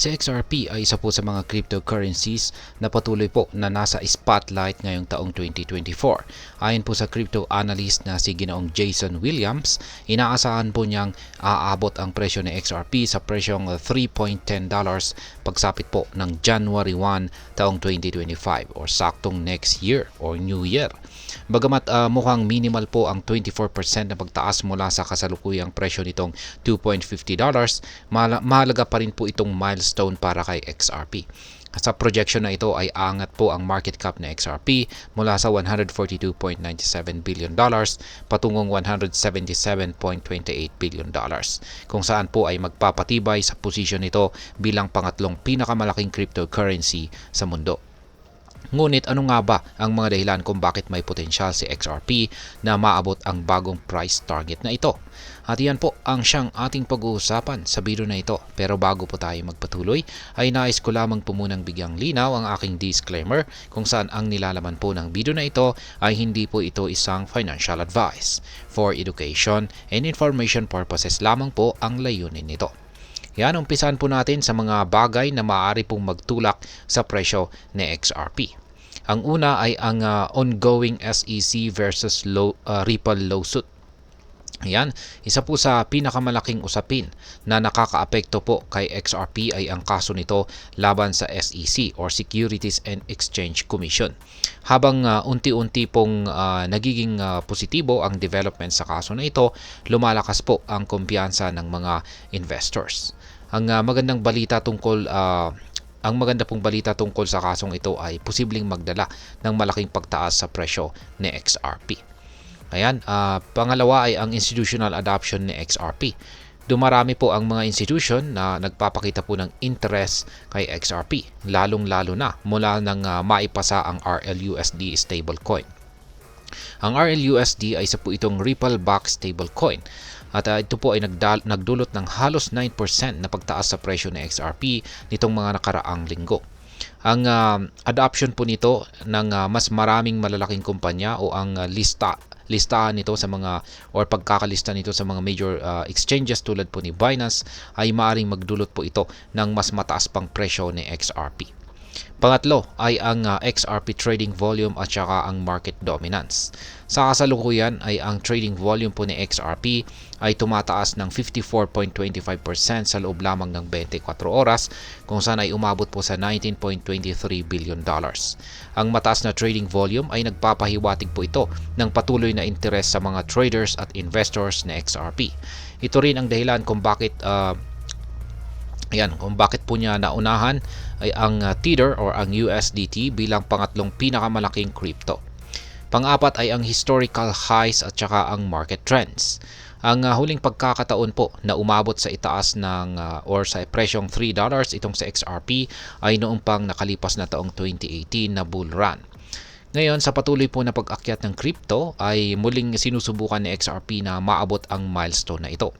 Si XRP ay isa po sa mga cryptocurrencies na patuloy po na nasa spotlight ngayong taong 2024. Ayon po sa crypto analyst na si Ginoong Jason Williams, inaasahan po niyang aabot ang presyo ng XRP sa presyong $3.10 pagsapit po ng January 1 taong 2025 or saktong next year or new year. Bagamat mukhang minimal po ang 24% na pagtaas mula sa kasalukuyang presyo nitong $2.50, mahalaga pa rin po itong milestone para kay XRP. Sa projection na ito ay aangat po ang market cap na XRP mula sa $142.97 billion patungong $177.28 billion, kung saan po ay magpapatibay sa posisyon nito bilang pangatlong pinakamalaking cryptocurrency sa mundo. Ngunit ano nga ba ang mga dahilan kung bakit may potensyal si XRP na maabot ang bagong price target na ito? At yan po ang siyang ating pag-uusapan sa video na ito. Pero bago po tayo magpatuloy, ay nais ko lamang po munang bigyang linaw ang aking disclaimer kung saan ang nilalaman po ng video na ito ay hindi po ito isang financial advice. For education and information purposes lamang po ang layunin nito. Yan, umpisan po natin sa mga bagay na maaari pong magtulak sa presyo ni XRP. Ang una ay ang ongoing SEC versus Ripple lawsuit. Ayan, isa po sa pinakamalaking usapin na nakakaapekto po kay XRP ay ang kaso nito laban sa SEC or Securities and Exchange Commission. Habang unti-unti pong nagiging positibo ang development sa kaso na ito, lumalakas po ang kumpiyansa ng mga investors. Ang maganda pong balita tungkol sa kasong ito ay posibleng magdala ng malaking pagtaas sa presyo ni XRP. Ayan, pangalawa ay ang institutional adoption ni XRP. Dumarami po ang mga institution na nagpapakita po ng interest kay XRP, lalong-lalo na mula nang maipasa ang RLUSD stablecoin. Ang RLUSD ay isa po itong Ripple-backed stablecoin. At ito po ay nagdulot ng halos 9% na pagtaas sa presyo ng XRP nitong mga nakaraang linggo. Ang adoption po nito ng mas maraming malalaking kumpanya o ang listahan nito sa mga or pagkakalista nito sa mga major exchanges tulad po ni Binance ay maaaring magdulot po ito ng mas mataas pang presyo ni XRP. Pangatlo ay ang XRP trading volume at saka ang market dominance. Sa kasalukuyan ay ang trading volume po ni XRP ay tumataas ng 54.25% sa loob lamang ng 24 oras kung saan ay umabot po sa $19.23 billion. Ang mataas na trading volume ay nagpapahiwatig po ito ng patuloy na interes sa mga traders at investors na XRP. Ito rin ang dahilan kung bakit po niya naunahan ay ang Tether or ang USDT bilang pangatlong pinakamalaking crypto. Pang-apat ay ang historical highs at saka ang market trends. Ang huling pagkakataon po na umabot sa itaas ng or sa presyong $3 itong sa XRP ay noong pang nakalipas na taong 2018 na bull run. Ngayon, sa patuloy po na pag-akyat ng crypto ay muling sinusubukan ni XRP na maabot ang milestone na ito.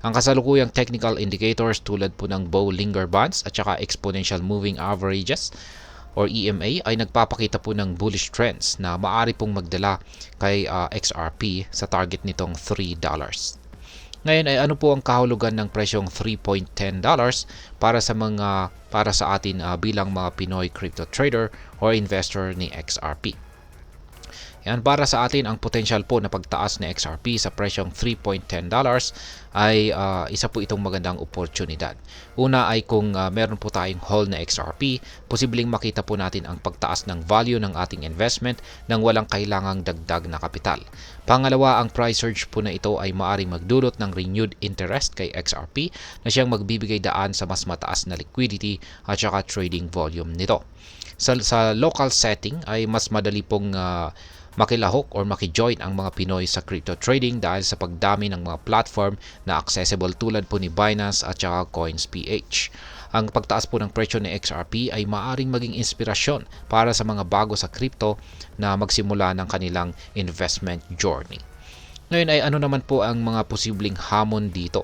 Ang kasalukuyang technical indicators tulad po ng Bollinger Bands at saka Exponential Moving Averages or EMA ay nagpapakita po ng bullish trends na maaari pong magdala kay XRP sa target nitong $3. Ngayon ay ano po ang kahulugan ng presyong $3.10 para sa atin bilang mga Pinoy crypto trader or investor ni XRP. Yan, para sa atin ang potential po na pagtaas ng XRP sa presyong $3.10 ay isa po itong magandang oportunidad. Una ay kung meron po tayong hold na XRP, posibleng makita po natin ang pagtaas ng value ng ating investment nang walang kailangang dagdag na kapital. Pangalawa, ang price surge po na ito ay maaaring magdulot ng renewed interest kay XRP na siyang magbibigay daan sa mas mataas na liquidity at saka trading volume nito. Sa local setting ay mas madali pong makilahok or makijoin ang mga Pinoy sa crypto trading dahil sa pagdami ng mga platform na accessible tulad po ni Binance at saka Coins.ph. Ang pagtaas po ng presyo ni XRP ay maaaring maging inspirasyon para sa mga bago sa crypto na magsimula ng kanilang investment journey. Ngayon ay ano naman po ang mga posibleng hamon dito?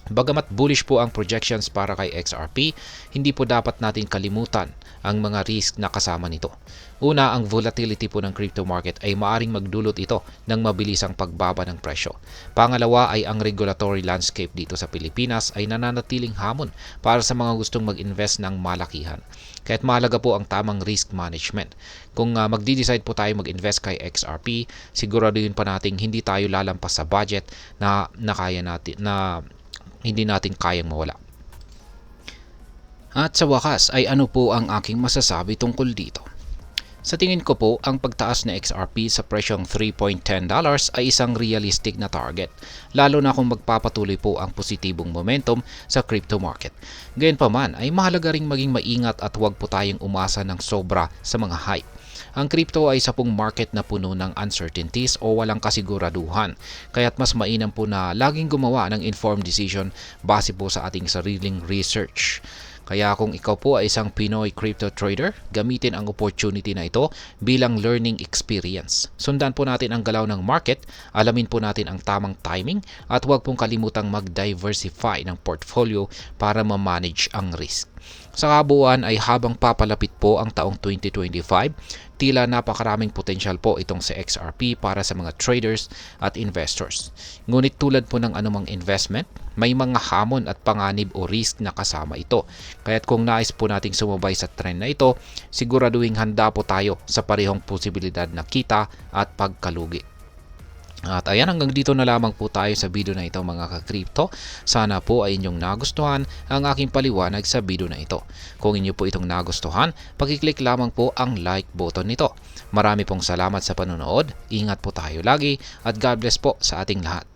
Bagamat bullish po ang projections para kay XRP, hindi po dapat natin kalimutan ang mga risk na kasama nito. Una, ang volatility po ng crypto market ay maaring magdulot ito ng mabilisang pagbaba ng presyo. Pangalawa ay ang regulatory landscape dito sa Pilipinas ay nananatiling hamon para sa mga gustong mag-invest ng malakihan. Kaya't mahalaga po ang tamang risk management. Kung magdi-decide po tayo mag-invest kay XRP, siguraduhin pa nating hindi tayo lalampas sa budget na kaya natin, na hindi natin kayang mawala. At sa wakas ay ano po ang aking masasabi tungkol dito? Sa tingin ko po, ang pagtaas na XRP sa presyong $3.10 ay isang realistic na target, lalo na kung magpapatuloy po ang positibong momentum sa crypto market. Gayunpaman ay mahalaga ring maging maingat at huwag po tayong umasa ng sobra sa mga hype. Ang crypto ay isa pong market na puno ng uncertainties o walang kasiguraduhan, kaya't mas mainam po na laging gumawa ng informed decision base po sa ating sariling research. Kaya kung ikaw po ay isang Pinoy crypto trader, gamitin ang opportunity na ito bilang learning experience. Sundan po natin ang galaw ng market, alamin po natin ang tamang timing, at huwag pong kalimutang mag-diversify ng portfolio para ma-manage ang risk. Sa kabuuan ay habang papalapit po ang taong 2025, tila napakaraming potensyal po itong sa XRP para sa mga traders at investors. Ngunit tulad po ng anumang investment, may mga hamon at panganib o risk na kasama ito. Kaya't kung nais po nating sumabay sa trend na ito, siguraduhin handa po tayo sa parehong posibilidad na kita at pagkalugi. At ayan, hanggang dito na lamang po tayo sa video na ito mga ka-crypto. Sana po ay inyong nagustuhan ang aking paliwanag sa video na ito. Kung inyo po itong nagustuhan, pakiclick lamang po ang like button nito. Marami pong salamat sa panonood, ingat po tayo lagi at God bless po sa ating lahat.